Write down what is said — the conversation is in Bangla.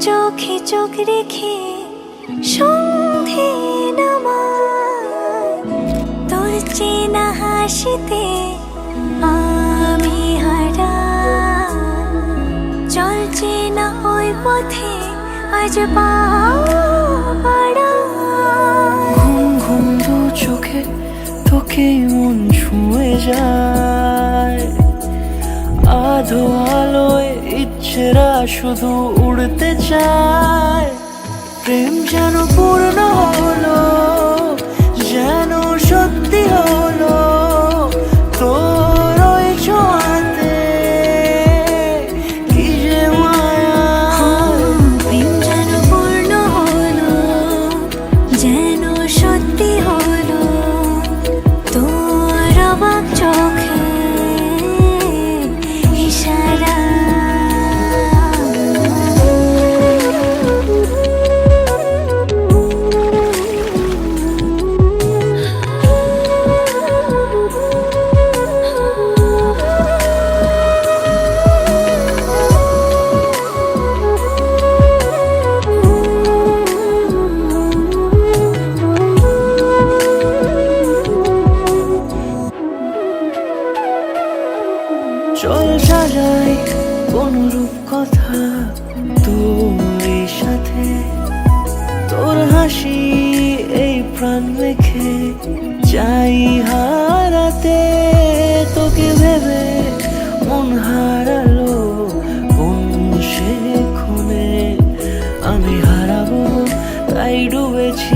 চোখে চোখ রেখে সন্ধে নামায়, তোর চেনা হাসিতে আমি হারাই। চল চেনা ওই পথে আজ পা বাড়াই। ঘুম ঘুম দু চোখে তোকে মন ছুঁয়ে যায়, আধো আলোয় ইচ্ছেরা শুধু উড়তে চায়। প্রেম যেন পূর্ণ হলো, যেন সত্যি হলো তোর ওই ছোঁয়াতে, কি যে মায়া। প্রেম যেন পূর্ণ হলো, যেন সত্যি হলো তোর অবাক চোখে ইশারা। চল সাজাই কোন রূপ কথা তোর সাথে, তোর হাসি এই প্রাণ রেখে চাই হারাতে। তোকে ভেবে মন হারালো কোন সে খুনে, আমি হারাবো তাই ডুবেছি